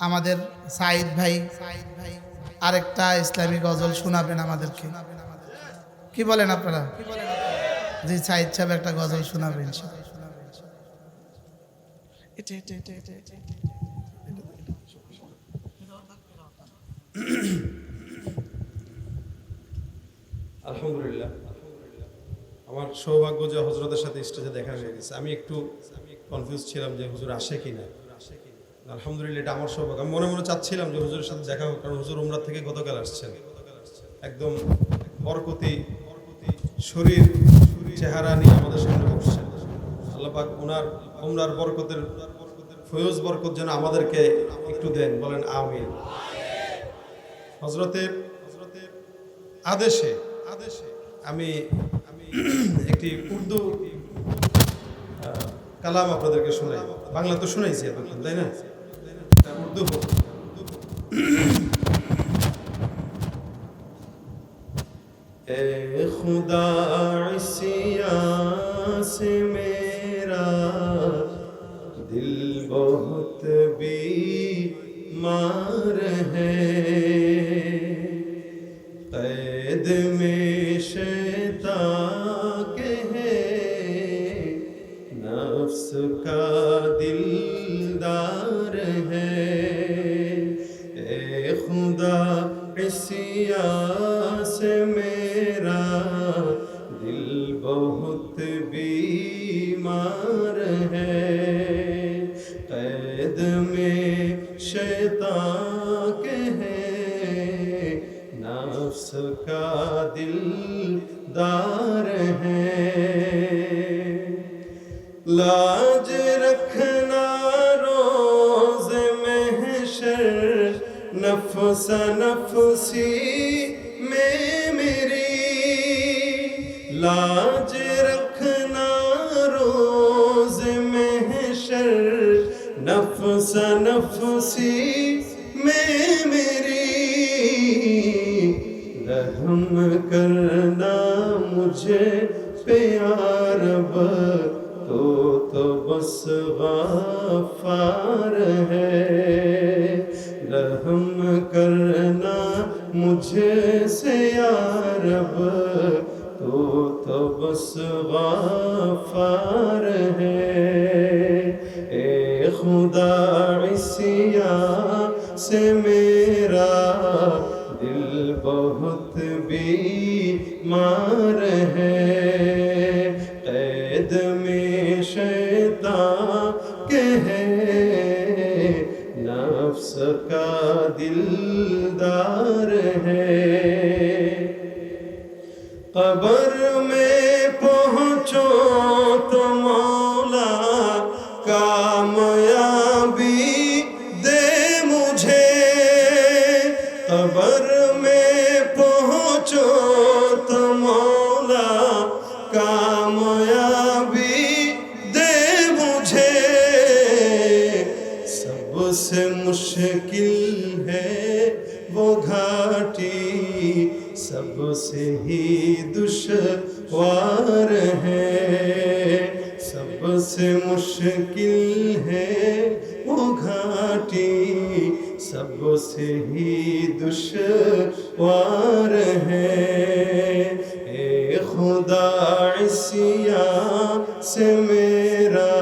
আমাদের সাইদ ভাই আরেকটা ইসলামী গজল শোনাবেন আমাদেরকে। কি বলেন আপনারা? জি, সাইদ সাহেব একটা গজল শোনাবেন। আলহামদুলিল্লাহ, আমার সৌভাগ্য যে হজরতের সাথে স্টেজে দেখা হয়ে গেছে। আমি একটু কনফিউজ ছিলাম যে হুজুর আসে কিনা। আলহামদুলিল্লাহ, এটা আমার সৌভাগ্য। আমি মনে মনে চাচ্ছিলাম যে হুজুরের সাথে দেখা হোক, কারণ হুজুর উমরা থেকে গতকাল আসছেন। একদম বরকতি শরীর চেহারা নিয়ে আমাদের সামনে বসছেন। আল্লাহ পাক ওনার উমরার বরকতের ফয়জ বরকত যেন আমাদেরকে একটু দেন, বলেন আমিন। হজরতের আদেশে আমি একটি উর্দু কালাম আপনাদেরকে শোনাই। বাংলা তো শোনাইছি এতক্ষণ, তাই না? উর্দু হোক। اے خدا عصیاں سے میرا دل بہت بیمار ہے، قید میں شیطان کے ہے، نفس کا دلدار ہے۔ اے خدا عصیاں سے میرا دل بہت بیمار ہے، قید میں شیطان کے ہے، نفس کا دلدار ہے۔ لاج رکھنا روز محشر، نفس نفسی میں میری، لاج رکھنا روز محشر، نفس نفسی میں میری، رحم کرنا مجھے پہ یا رب، تو بس غفار ہے، رحم کرنا مجھے سے یا رب، تو بس غفار ہے۔ اے خدا عصیاں سے میرا دل بہت بیمار ہے، قید میں شیطان کے ہے، نفس کا دلدار ہے۔ قبر میں پہنچو تو مولا کامیابی دے مجھے، قبر میں پہنچو تو مولا کامیابی دے مجھے، سب سے مشکل ہے وہ گھاٹی، سب سے ہی دشوار ہے، سب سے مشکل ہے وہ گھاٹی، سب سے ہی دشوار ہے۔ اے خدا عصیاں سے میرا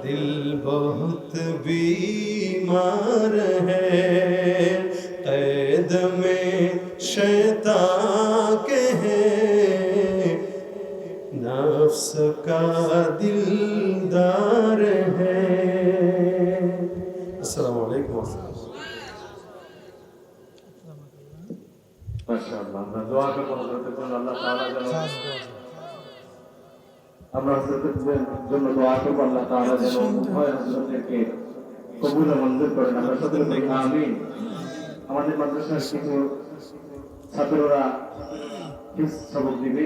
دل بہت بیمار ہے، قید میں شیطان کے ہے، نفس کا دلدار ہے۔ السلام علیکم ورحمۃ اللہ۔ মাশাআল্লাহ, আমরা দোয়া করব হযরতের জন্য, আল্লাহ তাআলা যেন আমরা হযরতের জন্য দোয়া করব, আল্লাহ তাআলা যেন উভয় হযরতকে কবুল ও মঞ্জুর করেন। আমরা সকলে বলি আমিন। আমাদের মাদ্রাসার কিছু ছাত্ররা হিফজ সবক দিবে।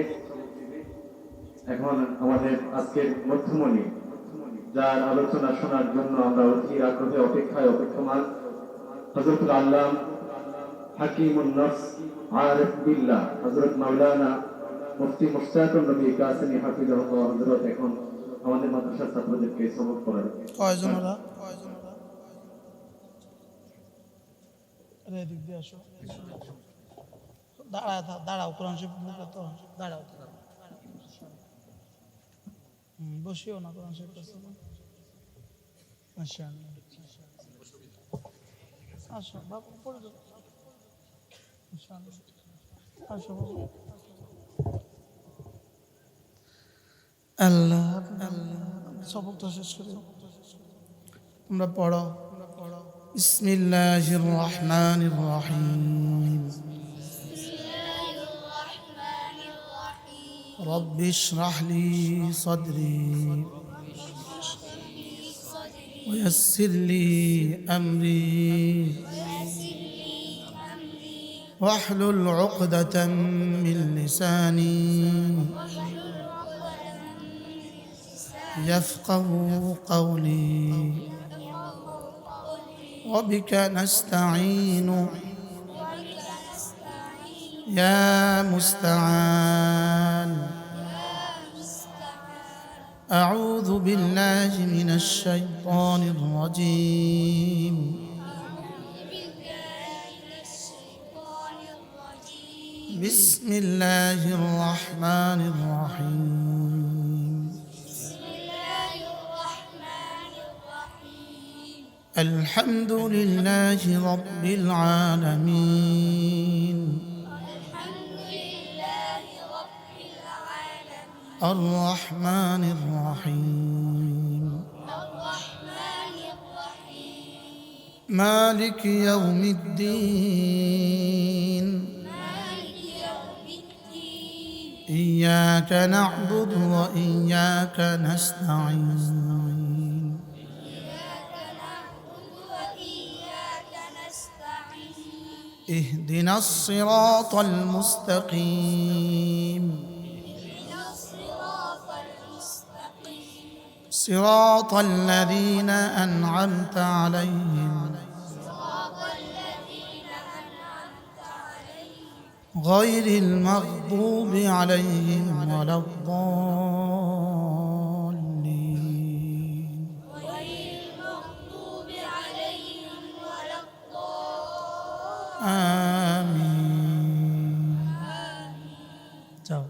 এখন আমাদের আজকের মধ্যমণি, যার আলোচনা শোনার জন্য আমরা অধীর আগ্রহে অপেক্ষমান, হযরতুল আল্লাম হাকিমুন নফস আরিফ বিল্লাহ হযরত মাওলানা মুফতি মুশতাকুর নবী কাসেমি হাফিজাহুল্লাহ হযরত এখন আমাদের মাদ্রাসার ছাত্রদেরকে সবক পড়াবেন। কয়জন ওরা? এদিক দিয়ে আসো, দাঁড়ায় থাক, দাঁড়াও, কোরআন শরীফ বুকে তো দাঁড়াও, বসিও না, কোরআন শরীফ কাছে মাশাআল্লাহ। আসো বাবু, পড়ে যাও, মাশাআল্লাহ, আসো বাবু। আল্লাহ আল্লাহ, সবকটা শেষ করে তোমরা পড়ো। বিসমিল্লাহির রহমানির রহিম। رب اشرح لي صدري ويسر لي أمري واحلل عقدة من لساني يفقه قولي وبك نستعين يا مستعان. أعوذ بالله من الشيطان الرجيم. بسم الله الرحمن الرحيم. الحمد لله رب العالمين. الرحمن الرحيم. مالك يوم الدين. إياك نعبد وإياك نستعين. اهدنا الصراط المستقيم. صراط الذين أنعمت عليهم غير المغضوب عليهم ولا الضالين. آمين. যাও,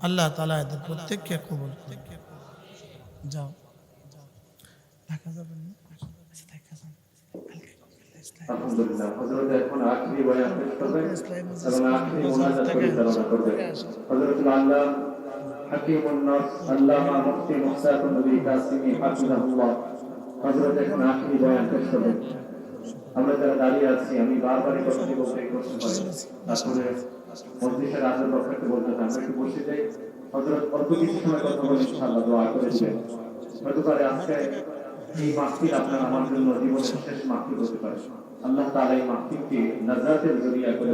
আল্লাহ তাআলা এদের প্রত্যেককে কবুল করুন। যাও, ঢাকা যাবেন না? আলহামদুলিল্লাহ, হযরত এখন আখেরি বয়ান পেশ করবেন এবং আখেরি মুনাজাত পরিচালনা করবেন। হযরতুল আল্লাহ হাকিমুন নাস আল্লামা মুফতি মুহতাসিম নবী কাসিমি হাফিজাহুল্লাহ হযরত এখন আখেরি বয়ান পেশ করবেন। আমরা যারা দাঁড়িয়ে আছি, আমি বারবারই করতে বলতে পারি, তারপরে মজলিসের আদব রক্ষার্থে বলতে চাই, আমরা একটু বসে যাই। হযরত অল্প কিছু সময় কথা বলে ইনশাআল্লাহ দোয়া করে দিবেন। হতে পারে আজকে এই মাহফিল আপনার আমার জন্য জীবনের শেষ মাহফিল হতে পারে। আল্লাহ তাআলা এই মাহফিলকে নাজাতের জরিয়া করে